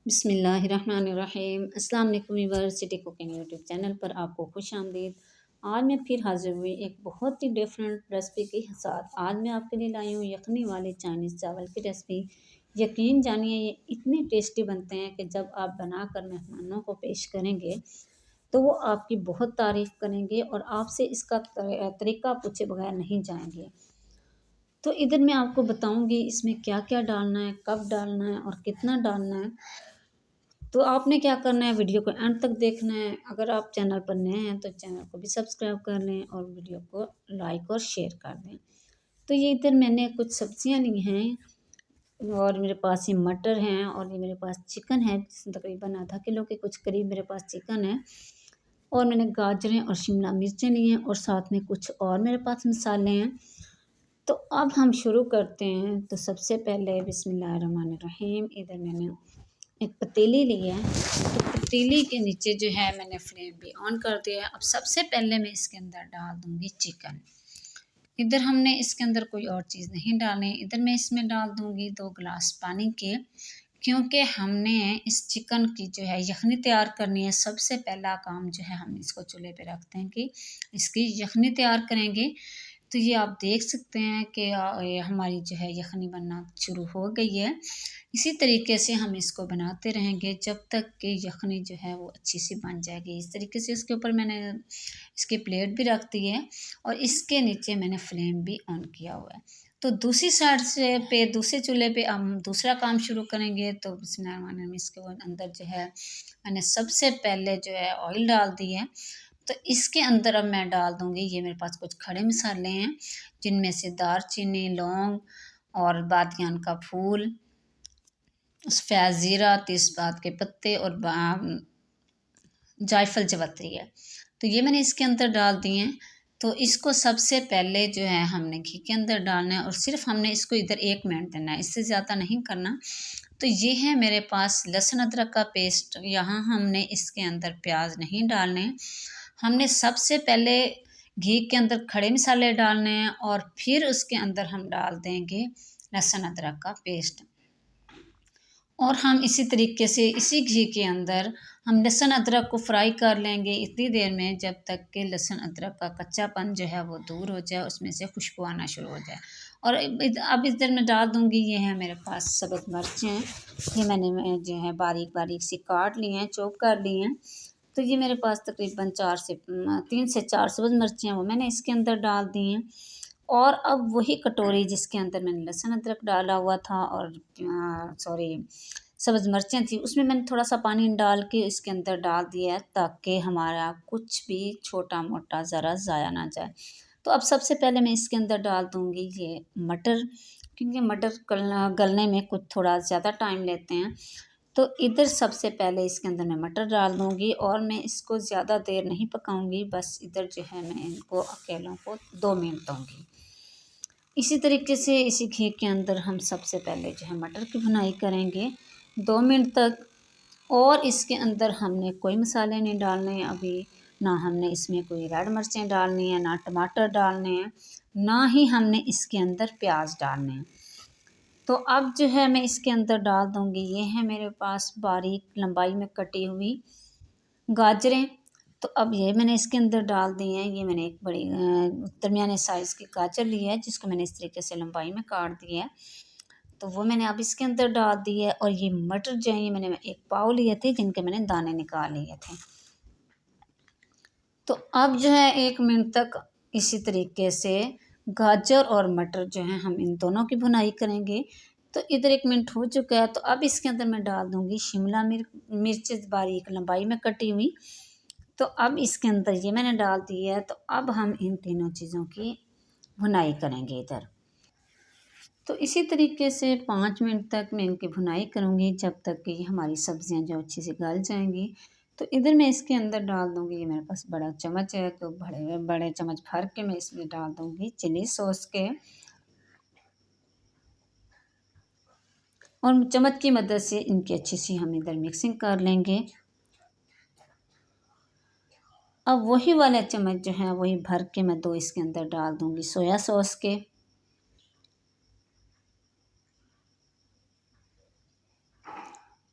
बिस्मिल्लाहिर्रहमानिर्रहीम। अस्सलाम वालेकुम viewers, city cooking YouTube channel पर आपको खुश आमदीद। आज मैं फिर हाजिर हुई एक बहुत ही डिफरेंट रेसिपी के साथ। आज मैं आपके लिए लाई हूँ यखनी वाले चाइनीज़ चावल की रेसिपी। यकीन जानिए ये इतने टेस्टी बनते हैं कि जब आप बनाकर मेहमानों को पेश करेंगे तो वो आपकी बहुत तारीफ़ करेंगे और आपसे इसका तरीका पूछे बगैर नहीं जाएंगे। तो इधर मैं आपको बताऊंगी इसमें क्या क्या डालना है, कब डालना है और कितना डालना है। तो आपने क्या करना है, वीडियो को एंड तक देखना है। अगर आप चैनल पर नए हैं तो चैनल को भी सब्सक्राइब कर लें और वीडियो को लाइक और शेयर कर दें। तो ये इधर मैंने कुछ सब्जियां ली हैं और मेरे पास ये मटर हैं और ये मेरे पास चिकन है, तकरीबन आधा किलो के कुछ करीब मेरे पास चिकन है। और मैंने गाजरें और शिमला मिर्चें ली हैं और साथ में कुछ और मेरे पास मसाले हैं। तो अब हम शुरू करते हैं। तो सबसे पहले बिस्मिल्लाहिर्रहमानिर्रहीम, इधर मैंने एक पतीली ली है। तो पतीली के नीचे जो है मैंने फ्लेम भी ऑन कर दिया है। अब सबसे पहले मैं इसके अंदर डाल दूंगी चिकन। इधर हमने इसके अंदर कोई और चीज़ नहीं डालनी। इधर मैं इसमें डाल दूंगी 2 गिलास पानी के, क्योंकि हमने इस चिकन की जो है यखनी तैयार करनी है। सबसे पहला काम जो है हम इसको चूल्हे पे रखते हैं कि इसकी यखनी तैयार करेंगे। तो ये आप देख सकते हैं कि ये हमारी जो है यखनी बनना शुरू हो गई है। इसी तरीके से हम इसको बनाते रहेंगे जब तक कि यखनी जो है वो अच्छी सी बन जाएगी। इस तरीके से इसके ऊपर मैंने इसकी प्लेट भी रख दी है और इसके नीचे मैंने फ्लेम भी ऑन किया हुआ है। तो दूसरी साइड से पे दूसरे चूल्हे पे हम दूसरा काम शुरू करेंगे। तो बिस्मिल्लाहिर्रहमानिर्रहीम, इसके अंदर जो है मैंने सबसे पहले जो है ऑयल डाल दी है। तो इसके अंदर अब मैं डाल दूंगी, ये मेरे पास कुछ खड़े मसाले हैं जिनमें से दालचीनी, लौंग और बादियान का फूल, सफ़ेद ज़ीरा, तेज़पात के पत्ते और जायफल जवत्री है। तो ये मैंने इसके अंदर डाल दिए हैं। तो इसको सबसे पहले जो है हमने घी के अंदर डालना है और सिर्फ हमने इसको इधर 1 मिनट देना है, इससे ज़्यादा नहीं करना। तो ये है मेरे पास लहसुन अदरक का पेस्ट। यहाँ हमने इसके अंदर प्याज नहीं डालने, हमने सबसे पहले घी के अंदर खड़े मसाले डालने हैं और फिर उसके अंदर हम डाल देंगे लहसुन अदरक का पेस्ट। और हम इसी तरीके से इसी घी के अंदर हम लहसुन अदरक को फ्राई कर लेंगे इतनी देर में जब तक कि लहसुन अदरक का कच्चापन जो है वो दूर हो जाए, उसमें से खुशबू आना शुरू हो जाए। और अब इधर मैं डाल दूंगी, ये है मेरे पास सब्ज़ मिर्चें। ये मैंने जो है बारीक बारीक सी काट ली हैं, चॉप कर ली हैं। तो ये मेरे पास तकरीबन 3 से 4 सब्ज़ मिर्चें हैं, वो मैंने इसके अंदर डाल दी हैं। और अब वही कटोरी जिसके अंदर मैंने लहसुन अदरक डाला हुआ था और सॉरी सब्ज़ मिर्चें थी, उसमें मैंने थोड़ा सा पानी डाल के इसके अंदर डाल दिया है ताकि हमारा कुछ भी छोटा मोटा ज़रा ज़ाया ना जाए। तो अब सबसे पहले मैं इसके अंदर डाल दूँगी ये मटर, क्योंकि मटर गलने में कुछ थोड़ा ज़्यादा टाइम लेते हैं। तो इधर सबसे पहले इसके अंदर मैं मटर डाल दूँगी और मैं इसको ज़्यादा देर नहीं पकाऊँगी, बस इधर जो है मैं इनको अकेलों को 2 मिनट दूँगी। इसी तरीके से इसी घी के अंदर हम सबसे पहले जो है मटर की भुनाई करेंगे 2 मिनट तक। और इसके अंदर हमने कोई मसाले नहीं डालने अभी, ना हमने इसमें कोई रेड मिर्चें डालनी है, ना टमाटर डालने हैं, ना ही हमने इसके अंदर प्याज डालने हैं। तो अब जो है मैं इसके अंदर डाल दूँगी, ये है मेरे पास बारीक लंबाई में कटी हुई गाजरें। तो अब ये मैंने इसके अंदर डाल दी हैं। ये मैंने एक बड़ी दरमियाने साइज़ की गाजर ली है जिसको मैंने इस तरीके से लंबाई में काट दिया है। तो वो मैंने अब इसके अंदर डाल दी है। और ये मटर जो है ये मैंने 1 पाव लिए थे जिनके मैंने दाने निकाल लिए थे। तो अब जो है 1 मिनट तक इसी तरीके से गाजर और मटर जो है हम इन दोनों की भुनाई करेंगे। तो इधर 1 मिनट हो चुका है। तो अब इसके अंदर मैं डाल दूँगी शिमला मिर्च बारीक लंबाई में कटी हुई। तो अब इसके अंदर ये मैंने डाल दी है। तो अब हम इन तीनों चीज़ों की भुनाई करेंगे इधर। तो इसी तरीके से 5 मिनट तक मैं इनकी भुनाई करूँगी जब तक कि हमारी सब्ज़ियाँ जो अच्छी से गल जाएंगी। तो इधर मैं इसके अंदर डाल दूँगी, ये मेरे पास बड़ा चम्मच है तो बड़े बड़े चम्मच भर के मैं इसमें डाल दूँगी चिली सॉस के। और चम्मच की मदद से इनकी अच्छी सी हम इधर मिक्सिंग कर लेंगे। अब वही वाला चम्मच जो है वही भर के मैं 2 इसके अंदर डाल दूँगी सोया सॉस के।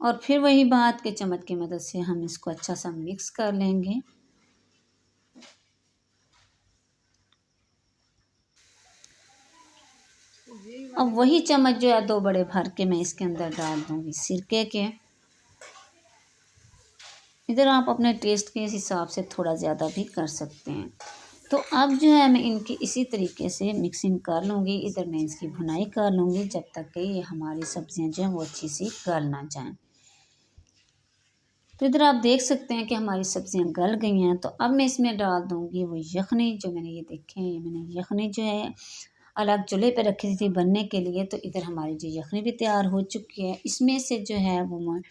और फिर वही बात कि चम्मच की मदद से हम इसको अच्छा सा मिक्स कर लेंगे। अब वही चम्मच जो है 2 बड़े भर के मैं इसके अंदर डाल दूँगी सिरके के। इधर आप अपने टेस्ट के हिसाब से थोड़ा ज़्यादा भी कर सकते हैं। तो अब जो है मैं इनकी इसी तरीके से मिक्सिंग कर लूँगी। इधर मैं इसकी भुनाई कर लूँगी जब तक कि ये हमारी सब्जियां जो हैं वो अच्छी सी गल ना जाएं। तो इधर आप देख सकते हैं कि हमारी सब्जियां गल गई हैं। तो अब मैं इसमें डाल दूँगी वो यखनी जो मैंने ये देखे हैं। मैंने यखनी जो है अलग चूल्हे पे रखी थी बनने के लिए। तो इधर हमारी जो यखनी भी तैयार हो चुकी है। इसमें से जो है वो मैं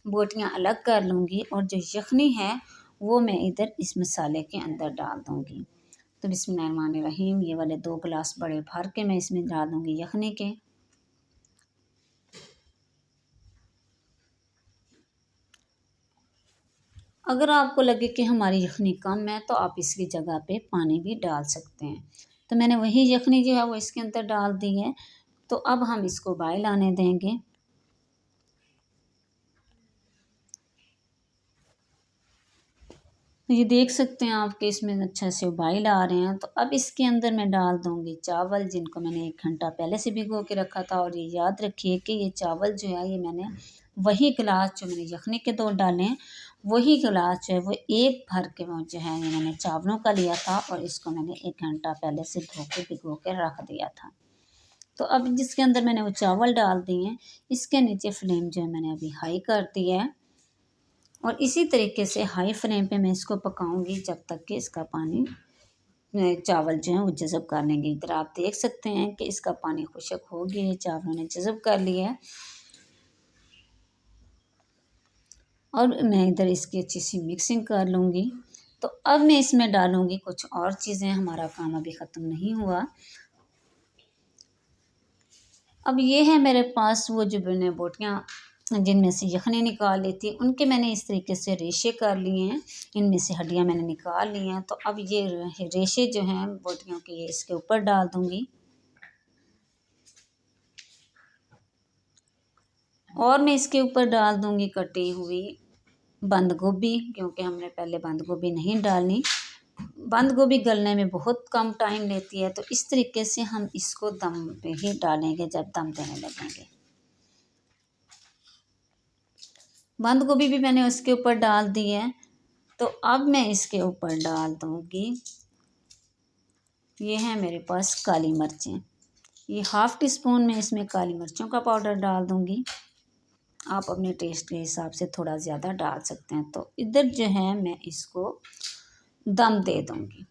बोटियाँ अलग कर लूँगी और जो यखनी है वो मैं इधर इस मसाले के अंदर डाल दूँगी। तो बिस्मिल्लाहिर्रहमानिर्रहीम ये वाले 2 गिलास बड़े भर के मैं इसमें डाल दूँगी यखनी के। अगर आपको लगे कि हमारी यखनी कम है तो आप इसकी जगह पे पानी भी डाल सकते हैं। तो मैंने वही यखनी जो है वो इसके अंदर डाल दी है। तो अब हम इसको बॉयल आने देंगे। तो ये देख सकते हैं आप कि इसमें अच्छा से उबाल आ रहे हैं। तो अब इसके अंदर मैं डाल दूँगी चावल जिनको मैंने 1 घंटा पहले से भिगो के रखा था। और ये याद रखिए कि ये चावल जो है ये मैंने वही गिलास जो मैंने यखनी के 2 डाले हैं वही गिलास जो है वो 1 भर के वो जो है ये मैंने चावलों का लिया था। और इसको मैंने 1 घंटा पहले से धो के भिगो के रख दिया था। तो अब जिसके अंदर मैंने वो चावल डाल दिए हैं इसके नीचे फ्लेम जो है मैंने अभी हाई कर दी है। और इसी तरीके से हाई फ्लेम पे मैं इसको पकाऊंगी जब तक कि इसका पानी चावल जो है वो जज़ब कर लेंगे। इधर आप देख सकते हैं कि इसका पानी खुशक हो गया है, चावलों ने जज़ब कर लिया है। और मैं इधर इसकी अच्छी सी मिक्सिंग कर लूँगी। तो अब मैं इसमें डालूँगी कुछ और चीज़ें। हमारा काम अभी ख़त्म नहीं हुआ। अब ये है मेरे पास वो जो मैंने बोटियाँ जिनमें से यखनी निकाल ली थी उनके मैंने इस तरीके से रेशे कर लिए हैं। इनमें से हड्डियाँ मैंने निकाल ली हैं। तो अब ये रेशे जो हैं बोटियों के ये इसके ऊपर डाल दूँगी। और मैं इसके ऊपर डाल दूँगी कटी हुई बंद गोभी, क्योंकि हमने पहले बंद गोभी नहीं डालनी। बंद गोभी गलने में बहुत कम टाइम लेती है। तो इस तरीके से हम इसको दम पे ही डालेंगे जब दम देने लगेंगे। बंद गोभी भी मैंने उसके ऊपर डाल दी है। तो अब मैं इसके ऊपर डाल दूँगी ये है मेरे पास काली मिर्चें। ये हाफ़ टी स्पून में इसमें काली मिर्चों का पाउडर डाल दूँगी। आप अपने टेस्ट के हिसाब से थोड़ा ज़्यादा डाल सकते हैं। तो इधर जो है मैं इसको दम दे दूँगी।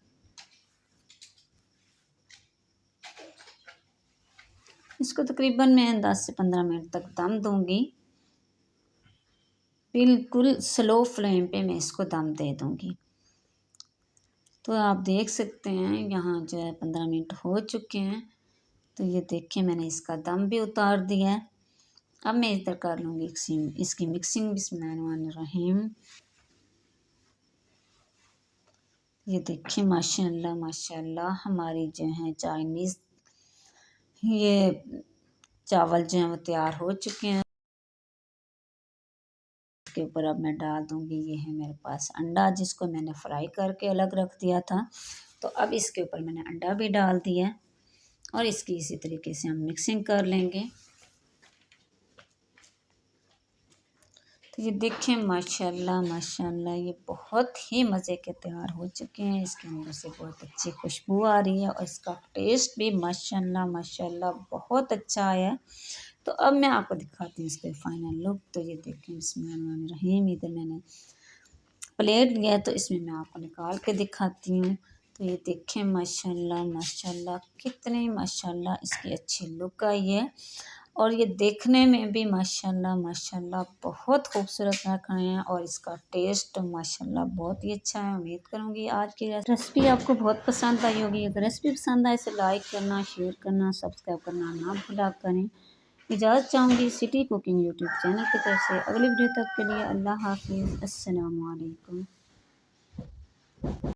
इसको तकरीबन मैं 10 से 15 मिनट तक दम दूँगी। बिल्कुल स्लो फ्लेम पे मैं इसको दम दे दूँगी। तो आप देख सकते हैं यहाँ जो है 15 मिनट हो चुके हैं। तो ये देखिए मैंने इसका दम भी उतार दिया है। अब मैं इधर कर लूँगी इसकी मिक्सिंग। बिस्मिल्लाहिर्रहमानिर्रहीम। ये देखिए माशाल्लाह माशाल्लाह हमारी जो है चाइनीज़ ये चावल जो हैं वो तैयार हो चुके हैं। इसके ऊपर अब मैं डाल दूँगी ये है मेरे पास अंडा जिसको मैंने फ्राई करके अलग रख दिया था। तो अब इसके ऊपर मैंने अंडा भी डाल दिया और इसकी इसी तरीके से हम मिक्सिंग कर लेंगे। तो ये देखें माशाल्लाह माशाल्लाह ये बहुत ही मज़े के तैयार हो चुके हैं। इसके अंदर से बहुत अच्छी खुशबू आ रही है और इसका टेस्ट भी माशाल्लाह माशाल्लाह बहुत अच्छा आया है। तो अब मैं आपको दिखाती हूँ इसके फाइनल लुक। तो ये देखें बिस्मिल्लाहिर्रहमानिर्रहीम। इधर मैंने प्लेट लिया है तो इसमें मैं आपको निकाल के दिखाती हूँ। तो ये देखें माशाल्लाह माशाल्लाह कितनी माशाल्लाह इसकी अच्छी लुक आई है। और ये देखने में भी माशाल्लाह माशाल्लाह बहुत खूबसूरत लग रहे हैं। और इसका टेस्ट माशाल्लाह बहुत ही अच्छा है। उम्मीद करूँगी आज की रेसिपी आपको बहुत पसंद आई होगी। अगर रेसिपी पसंद आए इसे लाइक करना, शेयर करना, सब्सक्राइब करना ना भूला करें। इजाज़त चाहूँगी सिटी कुकिंग यूट्यूब चैनल की तरफ से। अगली वीडियो तक के लिए अल्लाह हाफिज़। अस्सलाम वालेकुम।